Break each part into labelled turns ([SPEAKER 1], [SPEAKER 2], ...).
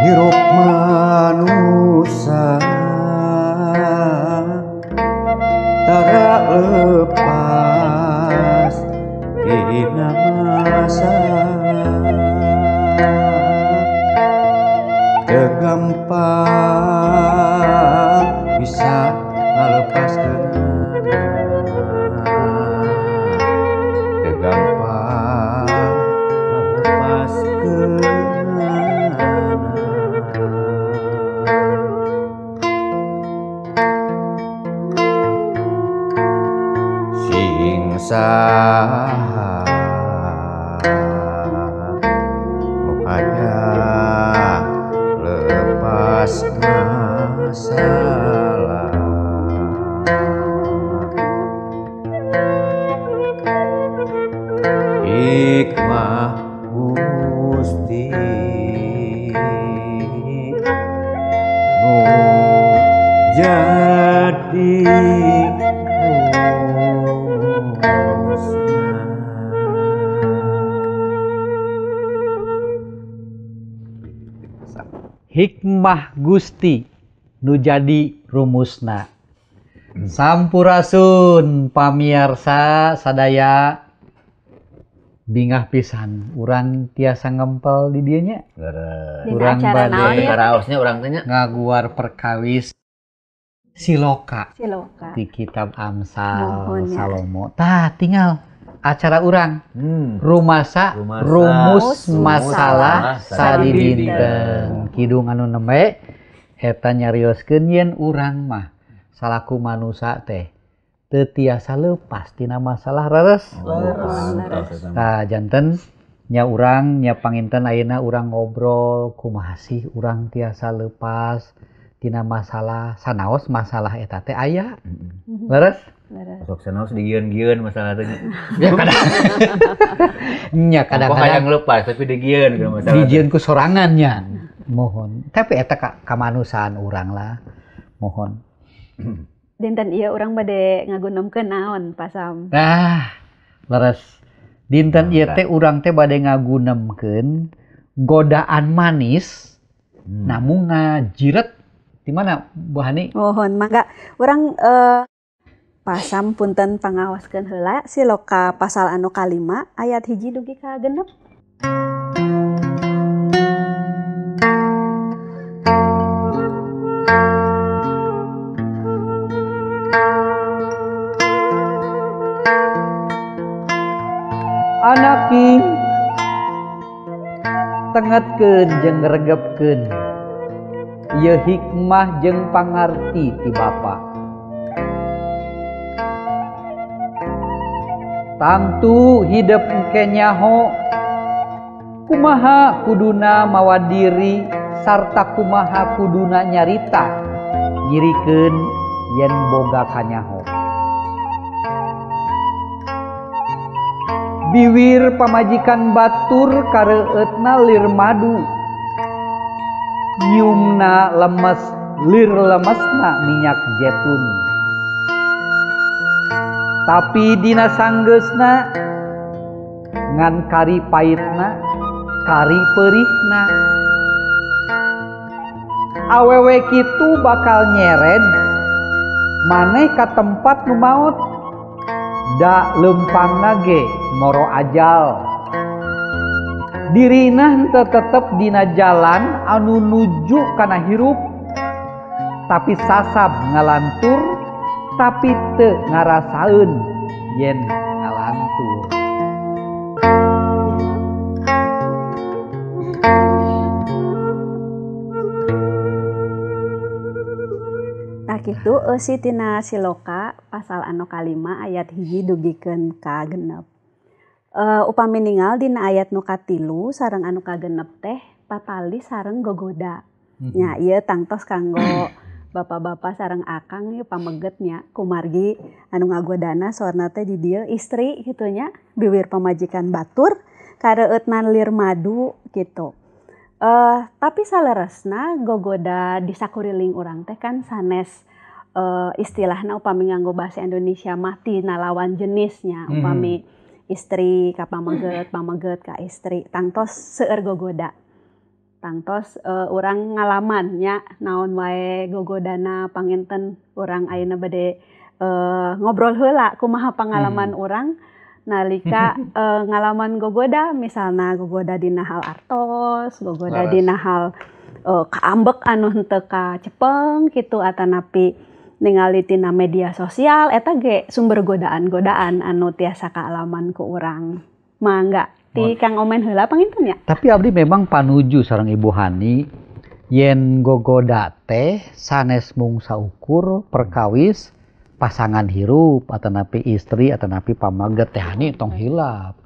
[SPEAKER 1] Hirup manusia tara lepas dina masa teu gampang bisa ngalepaskeunana teu gampang ngalepaskeunana sing saha nu hayang lepas masalah hikmah Gusti nu jadi
[SPEAKER 2] hikmah Gusti nu jadi rumusna. Sampurasun pamiarsa sadaya bingah pisan urang tiasa ngempel di dieu nya. Urang bade
[SPEAKER 3] karaosnya urang teh nya
[SPEAKER 2] ngaguar perkawis siloka di kitab Amsal Salomo. Tah tinggal acara urang rumasa rumus masalah sadidinten kidung anu nembe eta nyarioskeun yen urang mah salaku manusia teh teu tiasa leupas tina masalah reres. Tah janten nya urang nya panginten ayeuna urang ngobrol kumaha sih urang tiasa leupas tina masalah sanaos masalah eta teh aya. Leres?
[SPEAKER 3] sok sanaos digieun-gieun masalah teh.
[SPEAKER 2] Ya kadang-kadang
[SPEAKER 3] lepas tapi digieun ke masalah.
[SPEAKER 2] Digieun ku sorangannya. Mohon. Tapi eta kamanusan urang lah. Mohon.
[SPEAKER 4] Dinten ieu urang bade ngagunemkeun naon pasam.
[SPEAKER 2] Nah, leres. Dinten ieu teh urang teh bade ngagunemkeun godaan manis namun ngajiret. Di mana Bu Hani?
[SPEAKER 4] Mohon mangga urang pasam punten pangawaskeun heula siloka pasal anu kalima ayat 1 dugi ka 6.
[SPEAKER 2] Anaking tengetkeun jeung ngregepkeun ieu hikmah jeung pangarti ti Bapa. Tangtu hidup engke nyaho kumaha kuduna mawa diri sarta kumaha kuduna nyarita ngirikeun yen boga kanyaho. Biwir pamajikan batur kareueutna lir madu nyiumna lemes lir lemesna minyak jetun. Tapi dina sanggeusna ngan kari pahitna kari peurihna. Awewe kitu bakal nyeret maneh ka tempat nu maot da lempangna ge moro ajal. Dirina henteu tetep dina jalan anu nuju kana hirup tapi sasab ngalantur tapi teu ngarasaeun yen ngalantur.
[SPEAKER 4] Nah kitu eusi tina siloka pasal anu kalima ayat hiji dugikeun ka genep. Upami ningal dina ayat nu katilu sareng anu kagenep teh patali sareng gogoda. Nya ieu tangtos kanggo bapak-bapak sareng akang ieu pamegetnya kumargi anu ngagodana soalna teh di dieu istri kitu nya biwir pamajikan batur kareueutna lir madu gitu. Tapi saleresna gogoda di sakuriling urang teh kan sanes istilahna upami nganggo bahasa Indonesia mah tina lawan jenisnya upami istri ka pameget ka istri tangtos seueur gogoda tangtos urang ngalamannya naon wae gogodana panginten urang ayeuna bade ngobrol heula kumaha pengalaman urang nalika ngalaman gogoda misalna gogoda dina hal artos gogoda dina hal kaambek anu henteu kacepeng kitu atanapi ningali tina media sosial eta ge sumber godaan-godaan anu tiasa kaalaman ku urang. Mangga ti Kang Omen heula panginten nya.
[SPEAKER 2] Tapi abdi memang panuju sareng Ibu Hani yen gogoda teh sanes mung saukur perkawis pasangan hirup atanapi istri atanapi pamaget teh Hani tong hilap.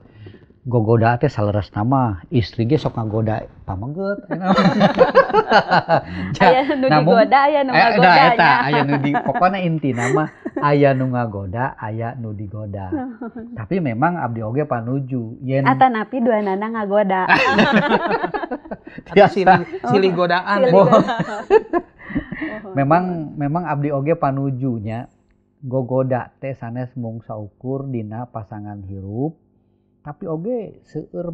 [SPEAKER 2] Gogoda teh saleresna mah istri ge sok ngagoda pamaget.
[SPEAKER 4] Aya nu digoda aya nu ngagodanya.
[SPEAKER 2] Eta aya nu di pokona intina mah aya nu ngagoda aya nu digoda. Tapi memang abdi oge panuju yen
[SPEAKER 4] atanapi duanana ngagoda.
[SPEAKER 3] Silih godaan.
[SPEAKER 2] Memang abdi oge panujunya gogoda teh sanes mung saukur dina pasangan hirup tapi oge seueur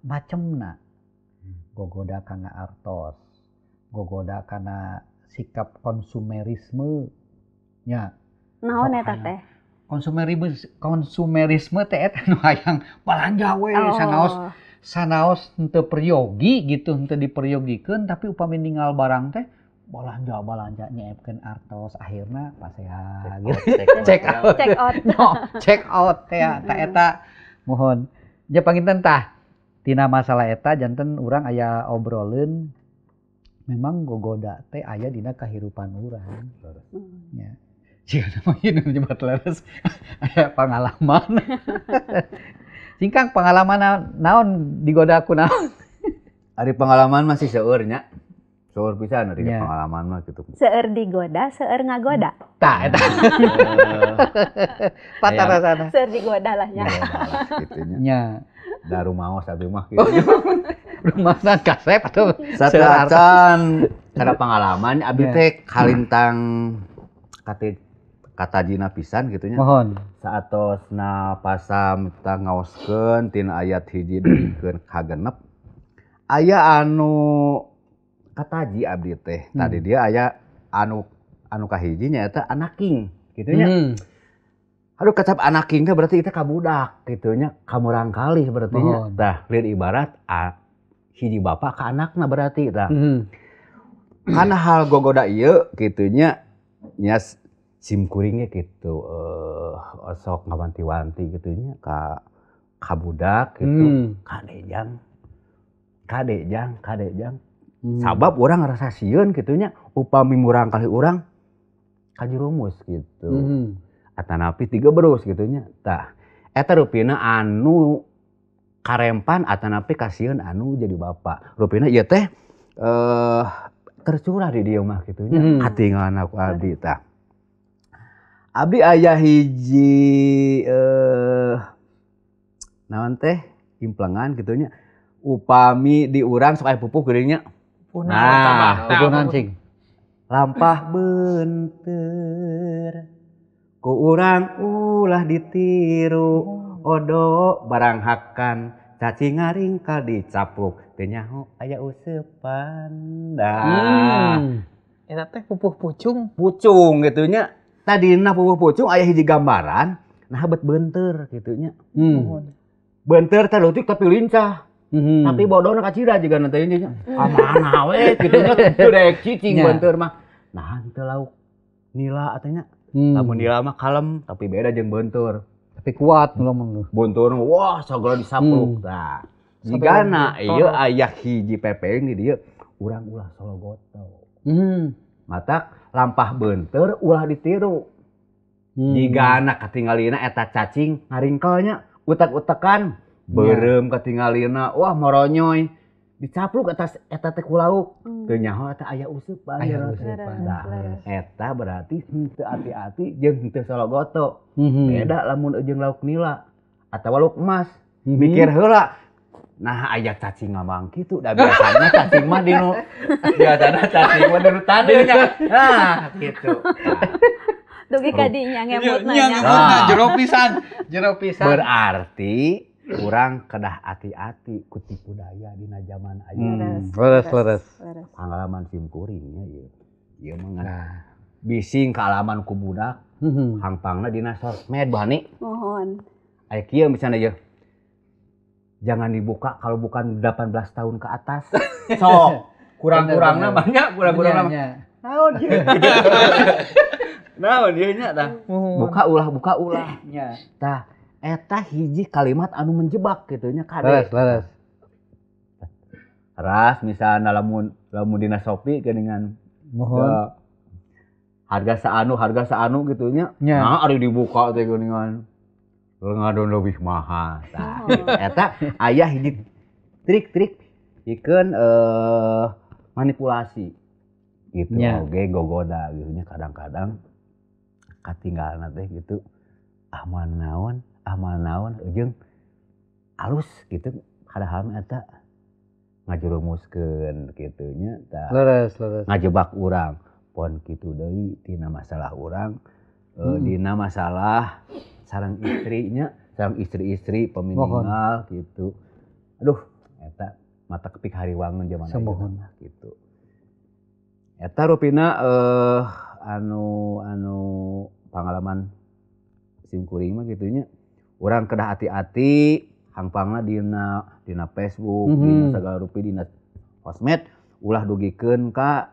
[SPEAKER 2] macemna gogoda kana artos gogoda kana sikap konsumerisme nya
[SPEAKER 4] naon eta teh
[SPEAKER 2] konsumerisme teh eta nu hayang balanja we sanaos henteu peryogi gitu henteu diperyogikeun tapi upami ninggal barang teh balanja nyeepkeun artos akhirna paseha gitu check out teh ta eta mohon ja panginten tah tina masalah eta janten urang aya obroleun memang gogoda teh aya dina kahirupan urang nya jika mah ieu nyebat leres aya pengalaman singkang pengalaman naon digoda ku naon
[SPEAKER 1] Ari pengalaman masih seueur nya seueur pisan ari pengalaman mah gitu
[SPEAKER 4] seueur digoda seueur ngagoda
[SPEAKER 2] tah eta patarasana
[SPEAKER 4] seueur digoda lah nya
[SPEAKER 1] gitu
[SPEAKER 2] nya
[SPEAKER 1] da rumaos abi mah gitu
[SPEAKER 2] rumasan kasep atau
[SPEAKER 1] sateuacan ada pengalaman abi teh kalintang kata dina pisan gitu nya
[SPEAKER 2] mohon
[SPEAKER 1] saatosna pasam kita ngaoskeun tina ayat hiji dikeun kagenep aya anu kataji abdi teh tadi dia aya anu kahiji nya eta anaking kitu nya aduh kecap anaking teh berarti kita kabudak kitu nya kamurangkali berarti nya tah lieur ibarat hiji bapak ka anakna berarti tah kana hal gogoda ieu kitu nya nya simkuring ge kitu sok ngawanti-wanti kitu nya ka budak kitu kadejang sabab orang ngerasa sieun kitunya upami murang kali urang kajerumus gitu atanapi 3 berus gitunya tah eta rupina anu karempan atanapi kasieun anu jadi bapak rupina ieu teh tercurah di dieu mah kitunya katingalan aku abdi tah abdi aya hiji naon teh implengan kitunya upami di urang sok aya pupuh geuning nya
[SPEAKER 2] pupunan cing
[SPEAKER 1] lampah beunteur ku urang ulah ditiru odo barang hakan cacing ngaringkal dicapluk teu nyaho aya useupan
[SPEAKER 3] Eta teh pupuh pucung
[SPEAKER 1] gitu nya tadina pupuh pucung aya hiji gambaran nah bet beunteur kitu nya beunteur teh leutik tapi lincah tapi bodohna kacira juga nanti ini kamana we gitu nya teu daek cicing beunteur mah nah henteu lauk nila atunya lamun nila mah kalem tapi beda jeung beunteur
[SPEAKER 2] tapi kuat ngomong
[SPEAKER 1] beunteur wah sagala disapluk tah jigana ieu aya hiji pepeng di dieu urang ulah sologoto matak lampah beunteur ulah ditiru Jika anak ketinggalina eta cacing ngaringkelnya utek-utekan berem ketinggalina wah moronyoy dicapluk atas eta teh ku lauk teu nyaho eta aya useup bae. Nah eta berarti henteu ati-ati jeung henteu sologoto. Beda lamun jeung lauk nila atawa lauk emas. Mikir heula. Nah aya cacing ngambang kitu da biasana cacing mah dinu biasana cacing mah dinu tandeu nya. Nah kitu.
[SPEAKER 4] Dugi kadinya ngemutna
[SPEAKER 3] nya. Jero pisan.
[SPEAKER 1] Berarti urang kedah hati-hati ku tipu daya dina zaman ayeuna.
[SPEAKER 2] Leres.
[SPEAKER 1] Pengalaman simkuring nya ieu. Ieu mah bising kaalaman ku budak. Hangpangna dina sosmed bani.
[SPEAKER 4] Mohon.
[SPEAKER 1] Aya kieu misalna ieu. Jangan dibuka kalau bukan 18 tahun ke atas. Sok kurang-kurangna banyak, kurang-kurangna. Naon ieu? Naon ieu nya tah? Buka ulah nya. Tah eta hiji kalimat anu menjebak kitu nya kade.
[SPEAKER 2] Leres.
[SPEAKER 1] Ras misalna lamun dina Shopee geuningan
[SPEAKER 2] mohon
[SPEAKER 1] harga saanu gitu nya. Nah ari dibuka teh geuningan ngadon lebih mahal. Tah eta aya hiji trik-trik pikeun manipulasi gitu oge gogoda gitu nya kadang-kadang katinggalna teh gitu amal naon jeung alus gitu padahal eta ngajerumuskeun kitu nya tah
[SPEAKER 2] leres
[SPEAKER 1] ngajebak urang pon kitu deui tina masalah urang dina masalah sareng istrinya sareng istri-istri peminingal gitu aduh eta mata kepik hariwangun zaman ayeuna gitu eta rupina anu pengalaman simkuring mah gitunya urang kedah hati-hati hangpangna dina Facebook dina sagala rupi dina sosmed ulah dugikeun ka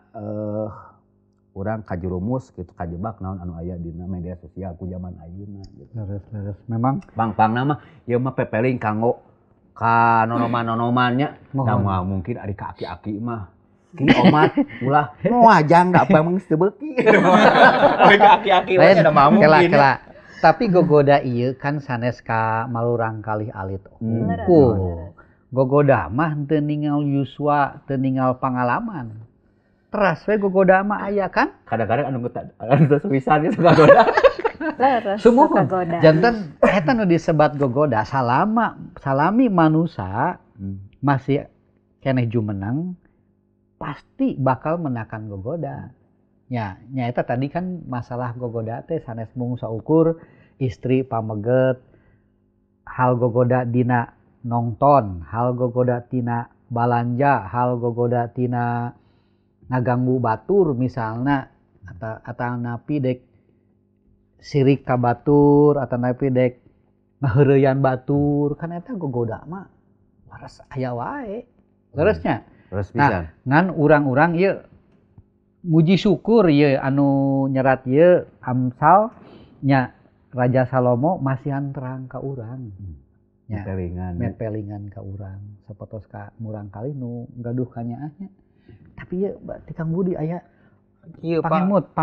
[SPEAKER 1] urang kajerumus gitu kajebak naon anu aya dina media sosial ku zaman ayeuna gitu.
[SPEAKER 2] Leres memang
[SPEAKER 1] pangpangna mah ieu mah pepeling kanggo ka nonoman-nonomannya da mungkin ari ka aki-aki mah ki omat ulah moajang da apa emang teu beuki. Ari ka aki-aki mah da mah mungkin.
[SPEAKER 2] Tapi gogoda ieu kan sanes ka malurang kalih alit. Gogoda mah teu ningal yuswa, teu ningal pangalaman. Teras we gogoda mah aya kan?
[SPEAKER 1] Kadang-kadang anu pisan geus gogoda.
[SPEAKER 4] Leres gogoda.
[SPEAKER 2] Janten eta nu disebat gogoda salami manusia masih keneh jumeneng pasti bakal menakan gogoda. Nya eta tadi kan masalah gogoda teh sanes mung saukur istri pameget, hal gogoda dina nongton, hal gogoda tina balanja, hal gogoda tina ngaganggu batur misalna atau napi dek sirik ka batur atau napi dek ngaheureuyan batur kan eta gogoda mah waras aya wae leresnya. Nah ngan urang-urang ieu muji syukur ieu anu nyerat ieu Amsal nya Raja Salomo masihan terang ka urang nya mepelingan ka urang sapotos ka murang kali nu gaduh ka nyaahnya. Tapi ya berarti Kang Budi aya ieu pangemut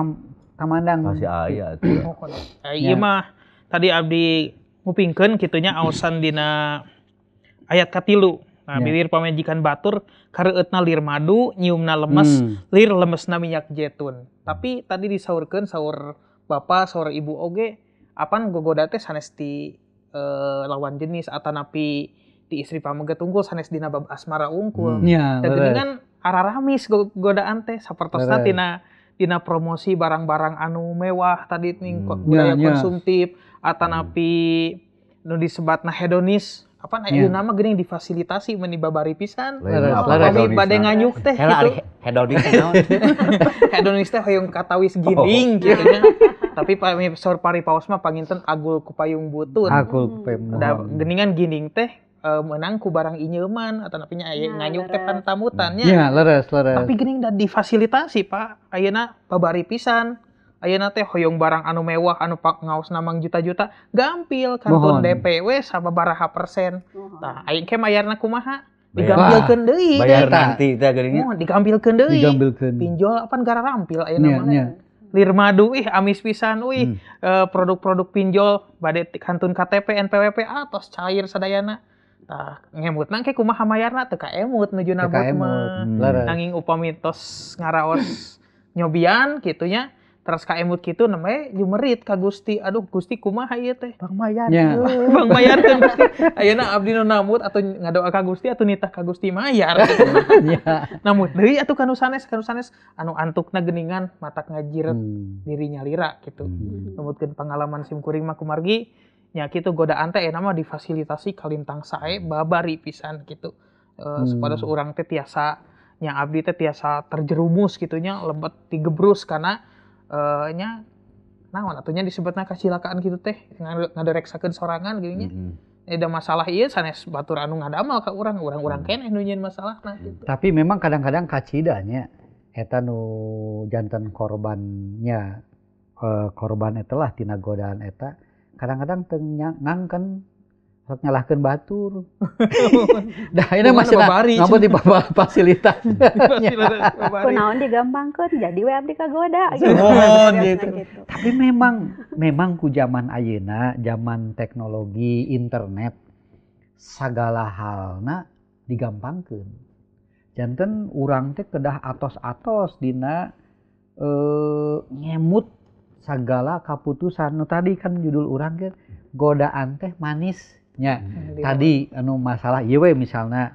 [SPEAKER 2] kamandang
[SPEAKER 1] masih aya atuh.
[SPEAKER 3] Ieu mah tadi abdi ngupingkeun kitu nya aosan dina ayat katilu. Nah, bibir pamajikan batur kareueutna lir madu, nyiumna lemes, lir lemesna minyak jetun. Tapi tadi disaurkeun saur bapa, saur ibu oge, apan gogoda teh sanes ti lawan jenis atanapi di istri pameget unggul sanes dina bab asmara unggul. Da geuningan araramis godaan teh sapertosna tina promosi barang-barang anu mewah tadi ning budaya konsumtif atanapi nu disebatna hedonis apa ayeuna mah geuning difasilitasi mun dibabari pisan. Abi bade nganyuk teh gitu.
[SPEAKER 1] Hedonis naon?
[SPEAKER 3] Hedonis teh hoyong katawis gining gitu nya. Tapi saur paripaos mah panginten agul ku payung butun.
[SPEAKER 2] Agul ku payung.
[SPEAKER 3] Da geuningan gining teh menang ku barang inyeuman atau napinya aya nganyuk teh pantamutannya.
[SPEAKER 2] Iya, leres.
[SPEAKER 3] Tapi geuning da difasilitasi Pak. Ayeuna babari pisan. Ayeuna teh hoyong barang anu mewah anu ngaos namang juta-juta gampil kantun DP we sababaraha persen. Tah aing ke mayarna kumaha? Digampilkeun deui.
[SPEAKER 1] Bayar nanti teh geuning.
[SPEAKER 3] Digampilkeun deui. Pinjol apa negara rampil ayeuna mah. lir madu amis pisan produk-produk pinjol bade kantun KTP NPWP tos cair sadayana. Tah ngemut nang ke kumaha mayarna teu kaemut nuju nabot mah. Nanging upami tos ngaraos nyobian kitu nya. Terus kaemut kitu namanya jumerit ka Gusti. Aduh Gusti kumaha ieu teh?
[SPEAKER 1] Bang mayar.
[SPEAKER 3] Bang mayar kan Gusti. Ayeuna abdi nu namut atuh ngadoa ka Gusti atuh nitah ka Gusti mayar. Namut deui atuh kanu sanes anu antukna geuningan matak ngajiret dirinya lira gitu. Numutkeun pengalaman simkuring mah kumargi nya kitu godaan teh mah difasilitasi kalintang sae babari pisan gitu. Supados urang teh tiasa nya abdi teh tiasa terjerumus gitu nya lebet digebrus kana nya naon atunya disebutna kacilakaan gitu teh ngadereksakeun sorangan geuning nya. Ada masalah ieu sanes batur anu ngadamal ka urang keneh nu nyieun masalahna gitu.
[SPEAKER 2] Tapi memang kadang-kadang kacidanya eta nu janten korbannya korban eta lah tina godaan eta kadang-kadang teu ngangken sok nyalahkeun batur. Dah ini masih ngabot di fasilitas.
[SPEAKER 4] Kunaon digampangkeun jadi we abdi kagoda gitu.
[SPEAKER 2] Tapi memang ku zaman ayeuna, zaman teknologi internet sagala halna digampangkeun. Janten urang teh kedah atos-atos dina ngemut sagala kaputusan. Nu tadi kan judul urang ge godaan teh manis. Ya, tadi anu masalah ieu we misalna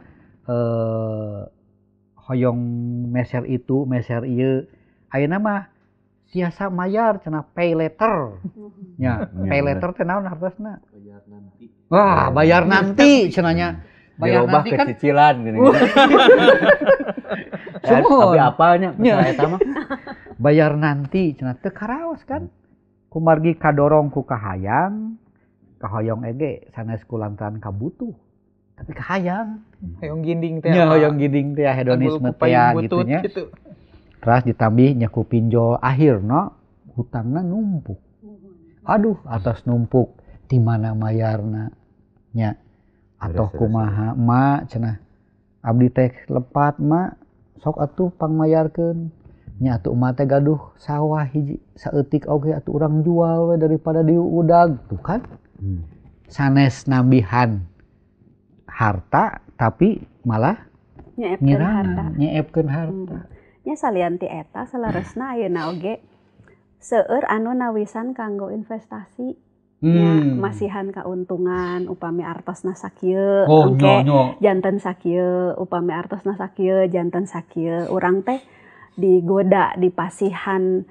[SPEAKER 2] hoyong meser itu, meser ieu. Ayeuna mah tiasa mayar cenah pay later. Nya, pay later teh naon hartosna? Bayar nanti. Wah, bayar nanti cenah nya. Bayar nanti kan
[SPEAKER 1] cicilan gini.
[SPEAKER 2] Tapi apanya masalah eta mah? Bayar nanti cenah teu karaos kan. Kumargi kadorong ku kahayang. Kahoyong ege sanes kulantaran kabutuh tapi kahayang
[SPEAKER 3] hoyong ginding teh
[SPEAKER 2] nya hoyong ginding teh hedonisme teh gitu nya terus ditambih nya ku pinjol akhirna hutangna numpuk aduh atas numpuk di mana mayarna nya atoh kumaha mak cenah abdi teh lepat mak sok atuh pangmayarkeun nya atuh emak teh gaduh sawah hiji saeutik oge atuh urang jual we daripada diudag tuh kan. Sanes nambihan harta tapi malah nyeepkeun harta.
[SPEAKER 4] Nya salianti eta salaresna ayeuna oge seueur anu nawisan kanggo investasi. Nya masihan kauntungan upami artosna sakieu engke janten sakieu upami artosna sakieu janten sakieu urang teh digoda dipasihan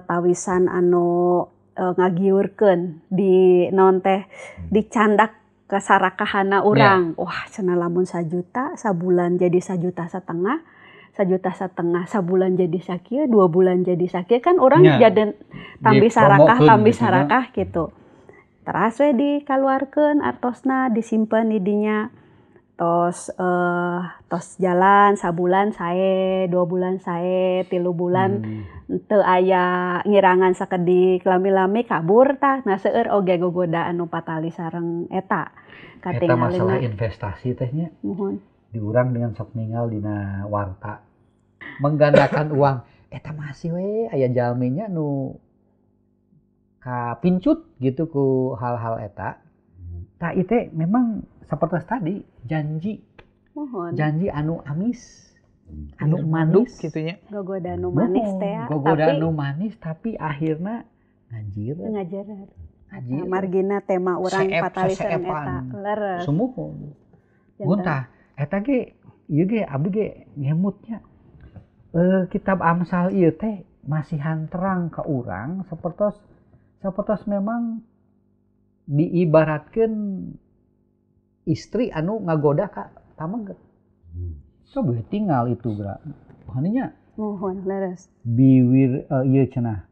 [SPEAKER 4] tawisan anu ngagiurkeun di naon teh dicandak kasarakahana urang. Wah cenah lamun 1 juta sabulan jadi 1,5 juta, 1,5 juta sabulan jadi sakieu, 2 bulan jadi sakieu kan urang jadi tambi sarakah gitu. Teras we dikaluarkeun artosna disimpen di dinya. Tos jalan sabulan sae, 2 bulan sae, 3 bulan teu aya ngirangan sakedik lami-lami kabur tah. Nah seueur oge gogoda anu patali sareng eta.
[SPEAKER 2] Eta masalah investasi teh nya. Di urang dengan sok ningal dina warta. Menggandakan uang eta masih we aya jalmi nya nu kapincut gitu ku hal-hal eta. Tah ieu teh memang sapertos tadi janji anu amis anu manis
[SPEAKER 3] gitunya
[SPEAKER 4] gogoda anu manis teh
[SPEAKER 2] gogoda anu manis tapi akhirna ngajiret
[SPEAKER 4] margina tema urang patali sareng eta leres
[SPEAKER 2] sumuhun muntah eta ge ieu ge abdi ge ngemutnya kitab Amsal ieu teh masihan terang ka urang sapertos memang diibaratkeun istri anu ngagoda ka pamengget. Coba tinggal itu geura. Hanya
[SPEAKER 4] mohon leres.
[SPEAKER 2] Biwir ieu cenah.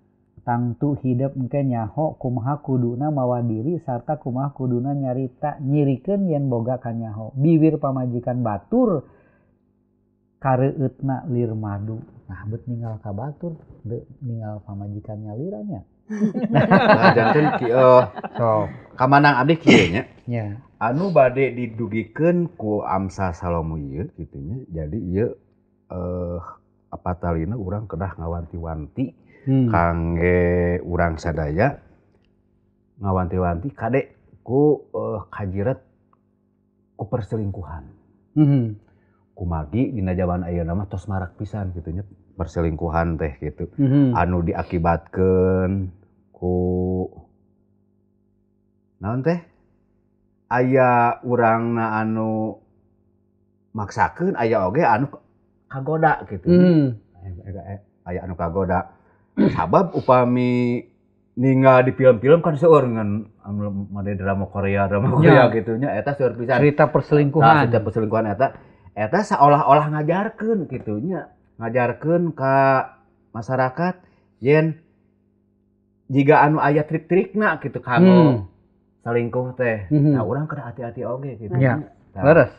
[SPEAKER 2] Tangtu hidup engke nyaho kumaha kuduna mawa diri sarta kumaha kuduna nyarita nyirikeun yen boga ka nyaho. Biwir pamajikan batur kareueutna lir madu. Nah bet ninggal ka batur, ninggal pamajikan nyaliranya.
[SPEAKER 1] Nah janten so kamanang abdi kieu nya.
[SPEAKER 2] Nya.
[SPEAKER 1] Anu bade didugikeun ku Amsal Salomo ieu kitu nya. Jadi ieu patalina urang kedah ngawanti-wanti kangge urang sadaya ngawanti-wanti kade ku kajiret ku perselingkuhan. Kumagi dina zaman ayeuna mah tos marak pisan kitu nya perselingkuhan teh gitu. Anu diakibatkeun ku naon teh aya urangna anu maksakeun, aya oge anu kagoda gitu. Aya anu kagoda. Sabab upami ninggal di film-film kan seueur ngan anu drama Korea gitu nya eta seueur pisan.
[SPEAKER 2] Cerita perselingkuhan.
[SPEAKER 1] Cerita perselingkuhan eta seolah-olah ngajarkeun kitu nya. Ngajarkeun ka masyarakat yen jiga anu aya trik-trikna gitu kanggo selingkuh teh. Nah, urang kada hati-hati oge gitu.
[SPEAKER 2] Ya. Leres.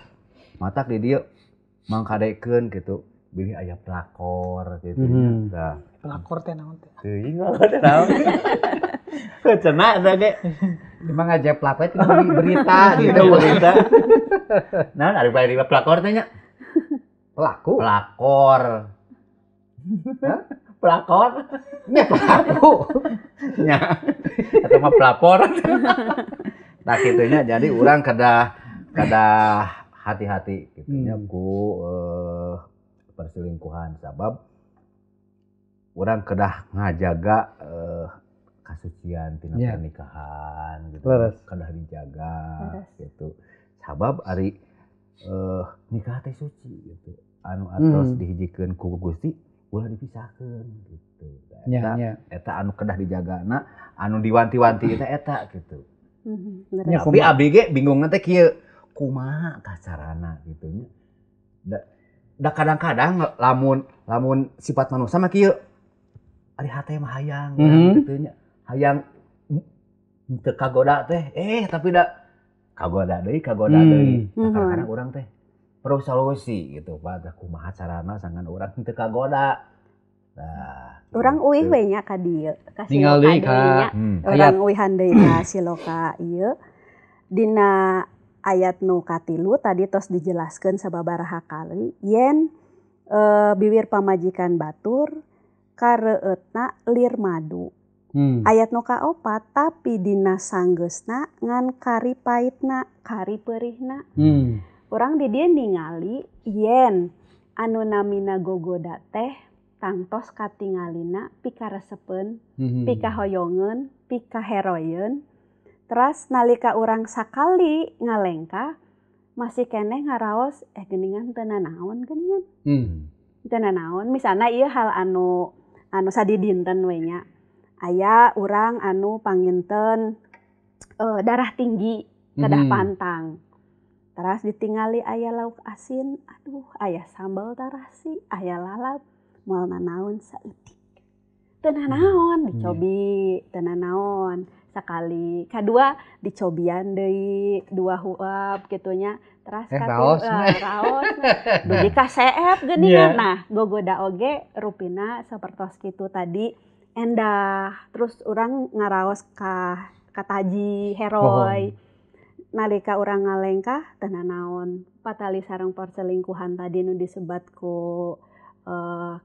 [SPEAKER 1] Matak di dieu mangkadekeun gitu. Bilih aya pelakor gitu. Nah,
[SPEAKER 3] Pelakor teh naon teh?
[SPEAKER 1] teuing teh naon. Cenah eta ge.
[SPEAKER 2] Emang aja pelakor itu berita gitu.
[SPEAKER 1] Berita. Naon ari bae pelakor teh nya?
[SPEAKER 2] Pelaku.
[SPEAKER 1] Pelakor. Hah? Pelakor? Nya pelaku. Nya. Eta mah pelapor. Nah kitu nya jadi urang kada hati-hati gitu nya ku perselingkuhan sabab urang kedah ngajaga kasucian tina pernikahan gitu. Kedah dijaga gitu. Sabab ari nikah teh suci gitu. Anu atos dihijikeun ku Gusti ulah dipisahkeun gitu. Eta anu kedah dijagana, anu diwanti-wanti eta gitu. Tapi abdi ge bingungna teh kieu kumaha kacarana gitu nya. Da kadang-kadang lamun sifat manusia mah kieu ari hate mah hayang gitu nya. Hayang teu kagoda teh tapi da kagoda deui. Kadang-kadang urang teh perlu solusi gitu pada kumaha carana sangan urang teu kagoda. Nah,
[SPEAKER 4] urang uih we nya ka dieu, ka
[SPEAKER 2] tinggal deui ka
[SPEAKER 4] urang uihan deui ka siloka ieu. Dina ayat nu katilu tadi tos dijelaskeun sababaraha kali yen bibir pamajikan batur kareueutna lir madu. Ayat nu kaopat tapi dina sanggeusna ngan kari paitna, kari peurihna. Urang di dieu ningali yen anu namina gogoda teh tangtos katingalina pikaresepeun, pikahoyongeun, pikaheroyeun. Teras nalika urang sakali ngalengka masih keneh ngaraos geuningan teu nanaon geuningan. Teu nanaon. Misalna ieu hal anu sadi dinten we nya. Aya urang anu panginten darah tinggi kedah pantang. Teras ditingali aya lauk asin, aduh aya sambal tarasi, aya lalap, moal nanaon saeutik. Teu nanaon dicobi, teu nanaon. Sakali, kadua dicobian deui 2 huap kitu nya. Teras
[SPEAKER 2] raos
[SPEAKER 4] dugi kaseep geuningan. Nah, gogoda oge rupina sapertos kitu tadi endah. Terus urang ngaraos ka taji heroy. Nalika urang ngalengkah teu nanaon. Patali sareng perselingkuhan tadi nu disebat ku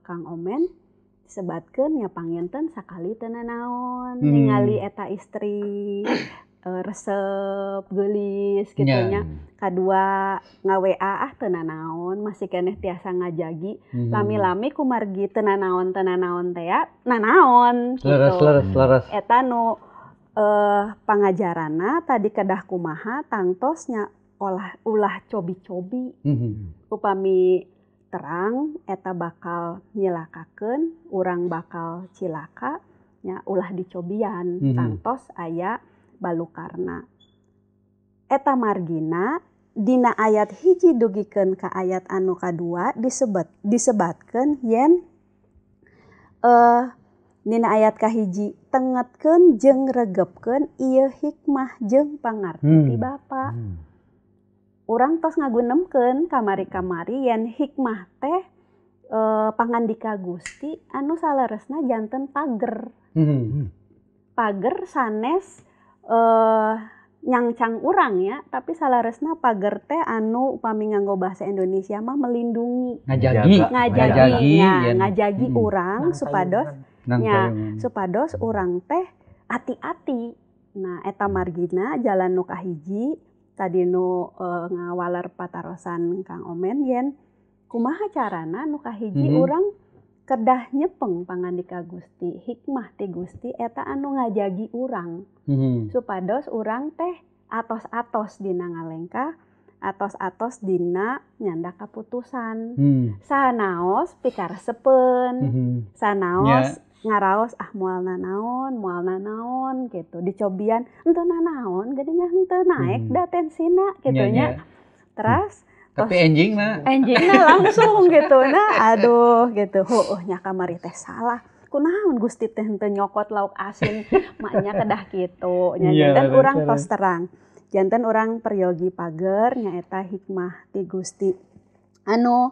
[SPEAKER 4] Kang Omen. Disebatkeun nya panginten sakali teu nanaon. Ningali eta istri resep geulis kitu nya. Kadua nga-WA teu nanaon, masih keneh tiasa ngajagi. Lami-lami kumargi teu nanaon teh ya nanaon gitu.
[SPEAKER 2] Leres.
[SPEAKER 4] Eta nu pangajarana tadi kedah kumaha tangtosnya ulah cobi-cobi. Upami terang eta bakal nyilakakeun, urang bakal cilaka nya ulah dicobian tangtos aya balukarna. Eta margina dina ayat hiji dugikeun ka ayat anu kadua disebatkeun yen dina ayat kahiji tengetkeun jeung regepkeun ieu hikmah jeung pangarti ti Bapa. Urang tos ngagunemkeun kamari-kamari yen hikmah teh pangandika Gusti anu saleresna janten pager. Pager sanes nyangcang urang ya, tapi saleresna pager teh anu upami nganggo bahasa Indonesia mah melindungi.
[SPEAKER 2] Ngajagi
[SPEAKER 4] Ngajagi urang supados nya supados urang teh hati-hati. Nah eta margina jalan nu kahiji tadi nu ngawaler patarosan Kang Omen yen kumaha carana nu kahiji urang kedah nyepeng pangandika Gusti, hikmah ti Gusti eta anu ngajagi urang. Supados urang teh atos-atos dina ngalengkah, atos-atos dina nyanda kaputusan. Sanaos pikaresepeun, sanaos ngaraos moal nanaon gitu. Dicobian henteu nanaon, geuningan henteu naek da tensina gitu nya. Terus
[SPEAKER 2] tapi enjingna
[SPEAKER 4] langsung gitu nah aduh gitu nya kamari teh salah kunaon Gusti teh henteu nyokot lauk asin maknya kedah kitu nya janten urang tos terang janten urang peryogi pager nya eta hikmah ti Gusti anu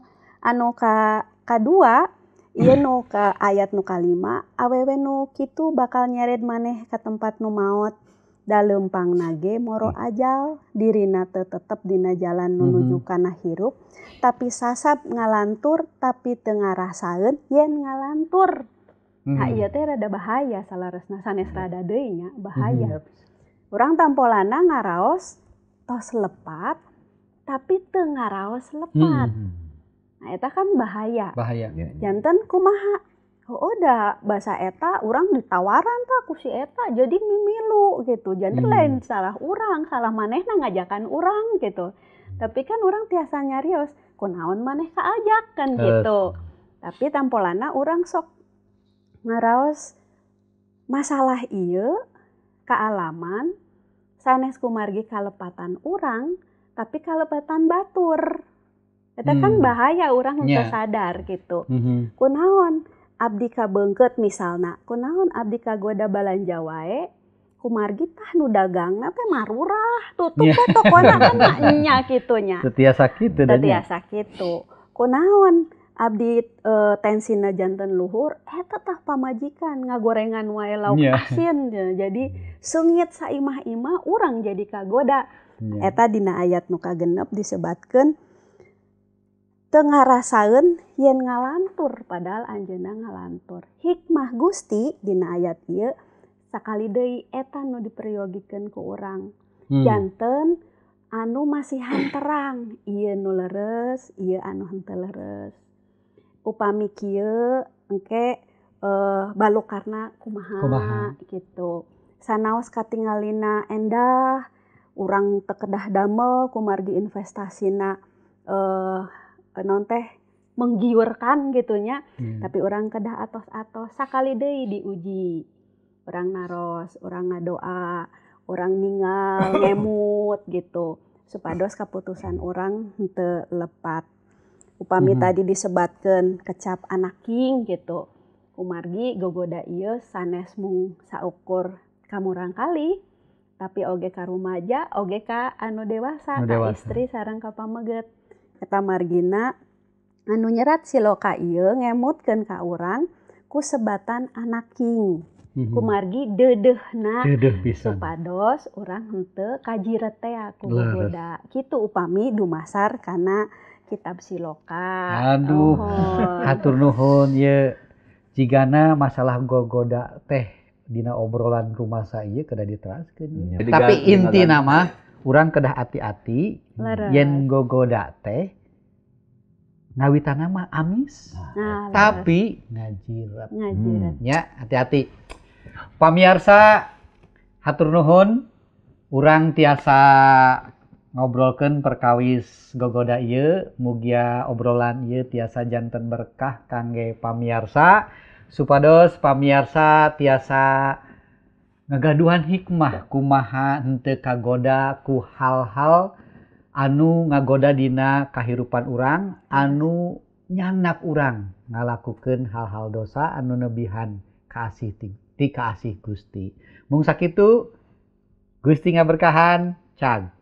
[SPEAKER 4] kadua ieu nu ka ayat nu kalima awewe nu kitu bakal nyeret maneh ka tempat nu maot da leumpang nage moro ajal dirina teu tetep dina jalan nu nuju kana hirup tapi sasab ngalantur tapi teu ngarasaeun yen ngalantur. Nah ieu teh rada bahaya salaresna sanes rada deui nya bahaya. Urang tampolana ngaraos tos lepat tapi teu ngaraos lepat. Nah eta kan bahaya. Janten kumaha da bahasa eta urang ditawaran tah ku si eta jadi mimilu gitu. Janten lain salah urang, salah manehna ngajakan urang gitu. Tapi kan urang tiasa nyarios, kunaon maneh kaajak kan gitu. Tapi tampolana urang sok ngaraos masalah ieu kaalaman sanes kumargi kalepatan urang tapi kalepatan batur. Eta kan bahaya urang henteu sadar gitu. Kunaon abdi kabeungkeut misalna, kunaon abdi kagoda balanja wae, kumargi tah nu dagangna teh marurah, tutup teh tokona kan nya kitu nya.
[SPEAKER 2] Teu tiasa kitu
[SPEAKER 4] da nya. Tiasa kitu. Kunaon abdi tensina janten luhur, eta tah pamajikan ngagorengan wae lauk asin. Jadi seungit saimah-imah urang jadi kagoda. Eta dina ayat nu kagenep disebatkeun teu ngarasaeun yen ngalantur padahal anjeunna ngalantur. Hikmah Gusti dina ayat ieu sakali deui eta nu diperyogikeun ku urang. Janten anu masihan terang, ieu nu leres, ieu anu henteu leres. Upami kieu engke balukarna kumaha gitu. Sanaos katingalina endah, urang teu kedah damel kumargi investasina non teh menggiurkan gitunya tapi orang kedah atos-atos sakali deui diuji orang naros orang ngadoa orang ningal ngemut gitu supados kaputusan orang henteu lepat upami tadi disebatkeun kecap anak king gitu kumargi gogoda ieu sanes mung saukur kamurang kali tapi oge ka rumaja oge ka anu dewasa ka istri sareng ka pameget. Eta margina anu nyerat siloka ieu ngemutkeun ka urang ku sebatan anak king. Kumargi deudeuhna supados urang henteu kajiretea ku gogoda. Kitu upami dumasar kana kitab siloka.
[SPEAKER 2] Aduh, hatur nuhun ieu jigana masalah gogoda teh dina obrolan rumasa ieu kedah diteraskeun. Tapi intina mah urang kedah hati-hati yen gogoda teh ngawitanna mah amis tapi ngajiret nya hati-hati pamirsa hatur nuhun urang tiasa ngobrolkeun perkawis gogoda ieu mugia obrolan ieu tiasa janten berkah kangge pamirsa supados pamirsa tiasa ngagaduhan hikmah kumaha henteu kagoda ku hal-hal anu ngagoda dina kahirupan urang anu nyanak urang ngalakukeun hal-hal dosa anu nebihan kaasih ti kaasih Gusti. Mung sakitu Gusti ngaberkahan cag.